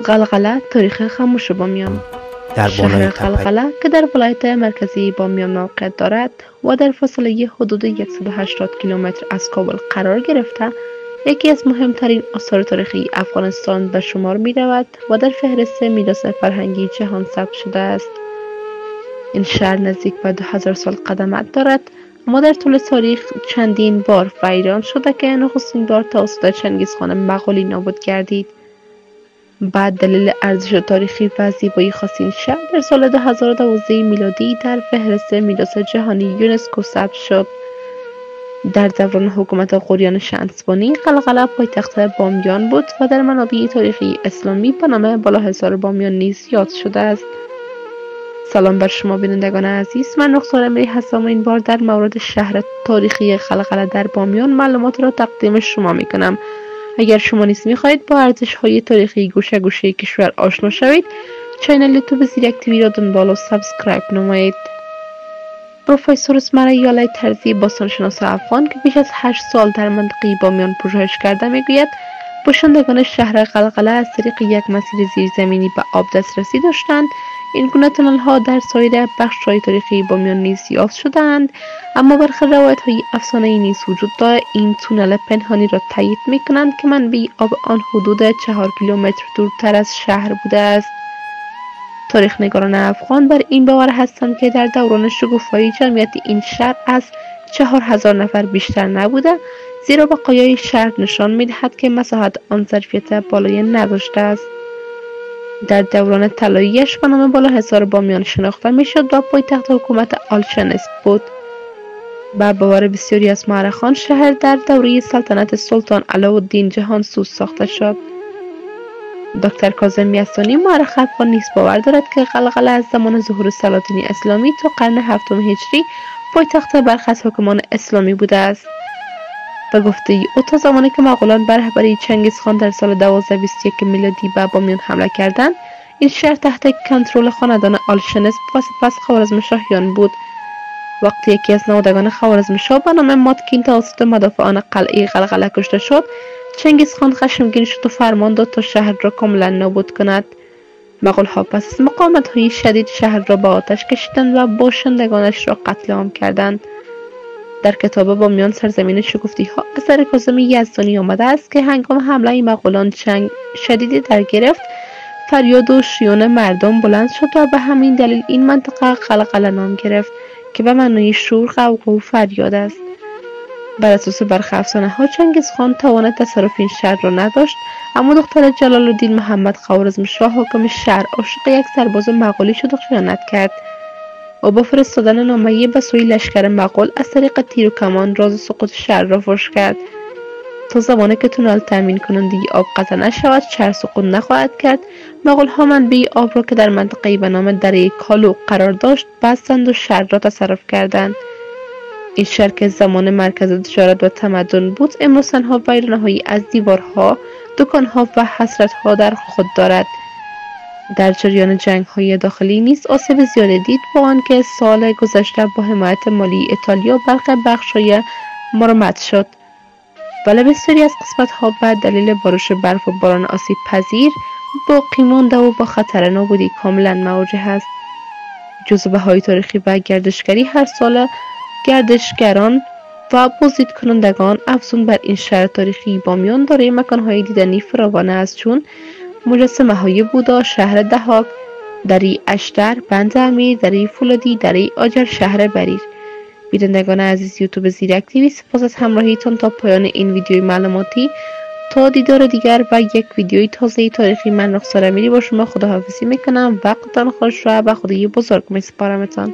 قلقله تاریخ خاموش بامیان. در بالای شهر تپه قلقله که در ولایت مرکزی بامیان موقعیت دارد و در فاصله حدود 180 کیلومتر از کابل قرار گرفته، یکی از مهمترین آثار تاریخی افغانستان به شمار می رود و در فهرست میراث فرهنگی جهان ثبت شده است. این شهر نزدیک به 2000 سال قدمت دارد، اما در طول تاریخ چندین بار ویران شده که نخستین بار توسط چنگیزخان مغولی نابود گردید. بعد دلیل ارزش تاریخی و زیبایی خاص این شهر در سال 2012 میلادی در فهرست میراث جهانی یونسکو ثبت شد. در دوران حکومت غوریان شهنسبانی قلقله پایتخت بامیان بود و در منابع تاریخی اسلامی به نام بالاحصار بامیان نیز یاد شده است. سلام بر شما بینندگان عزیز، من رخسار امیری هستم و این بار در مورد شهر تاریخی قلقله در بامیان معلومات را تقدیم شما می کنم. اگر شما نیز می خواهید با ارزش های تاریخی گوشه گوشه کشور آشنا شوید، چینل یوتیوب زیرک تیوی را دنبال و سابسکرایب نمایید. پروفسور اسماعیل یالای طرزی باستانشناس افغان که بیش از 8 سال در منطقه بامیان پژوهش کرده میگوید باشندگان شهر قلقله از طریق یک مسیر زیرزمینی به آب دسترسی داشتند. این گونه تونل ها در سایر بخش‌های تاریخی بامیان نیز یافت شده‌اند، اما برخی روایت‌های افسانه‌ای نیز وجود دارد. این تونل پنهانی را تایید می‌کنند که منبع آب آن حدود 4 کیلومتر دورتر از شهر بوده است. تاریخ نگاران افغان بر این باور هستند که در دوران شکوفایی جمعیت این شهر از 4000 نفر بیشتر نبوده، زیرا بقایای شهر نشان می‌دهد که مساحت آن ظرفیت بالایی نداشته است. در دوران طلایی‌اش به نام بالاحصار بامیان شناخته میشد و پایتخت حکومت آلشنس بود. به باور بسیاری از مورخان شهر در دوره سلطنت سلطان علاءالدین جهانسوز ساخته شد. دکتر کاظم یزدانی مورخ افغان نیز باور دارد که قلقله از زمان ظهور سلاطین اسلامی تا قرن هفتم هجری پایتخت برخی از حکمان اسلامی بوده است. به گفته او تا زمانی که مغولان بر رهبری چنگیزخان در سال 1221 میلادی به بامیان حمله کردند، این شهر تحت کنترل خاندان آلشنس و سپس خوارزمشاهیان بود. وقتی یکی از نوادگان خوارزمشاه به نام ماتکین توسط مدافعان قلعه قلقله کشته شد، چنگیزخان خشمگین شد و فرمان داد تا شهر را کاملا نابود کند. مغول‌ها پس از مقاومت‌های شدید شهر را به آتش کشیدند و باشندگانش را قتل عام کردند. در کتاب بامیان سرزمین شگفتی‌ها اثر کاظم یزدانی آمده است که هنگام حمله مغولان جنگ شدیدی در گرفت، فریاد و شیون مردم بلند شد و به همین دلیل این منطقه قلقله نام گرفت که به معنای شور، غوغا و فریاد است. بر اساس برخی افسانه‌ها چنگیزخان توان تصرف این شهر را نداشت، اما دختر جلال الدین محمد خوارزمشاه حاکم شهر عاشق یک سرباز مغولی شد و خیانت کرد. او با فرستادن نامه‌ای به سوی لشکر مغول از طریق تیر و کمان راز سقوط شهر را فاش کرد. تا زمانی که تونل تامین کننده آب قطع نشود شهر سقوط نخواهد کرد. مغول‌ها منبع آب را که در منطقه‌ای به نام دره کالو قرار داشت بستند و شهر را تصرف کردند. این شهر که زمان مرکز تجارت و تمدن بود، امروز تنها ویرانه‌هایی از دیوارها، دکان‌ها و حسرت‌ها در خود دارد. در جریان جنگ‌های داخلی نیز آسیب زیادی دید، با آنکه سال گذشته با حمایت مالی ایتالیا برخی بخش‌های مرمت شد، ولی بسیاری از قسمت‌ها به دلیل بارش برف و باران آسیب پذیر باقی مانده و با خطر نابودی کاملا مواجه است. جذبه‌های تاریخی و گردشگری هر سال گردشگران و بازدید کنندگان افزون بر این شهر تاریخی بامیان دارای مکان‌های دیدنی فراوان است، چون مجسمه‌های بودا، شهر دهاک، دره اشتر، بند امیر، دره فولادی، دره آجر، شهر بریر. بینندگان عزیز یوتیوب زیرک تیوی، سپاس از همراهیتان تا پایان این ویدیوی معلوماتی. تا دیدار دیگر و یک ویدیوی تازه تاریخی، من رخسار امیری با شما خداحافظی میکنم. وقتتان خوش و به خدای بزرگ میسپارمتان.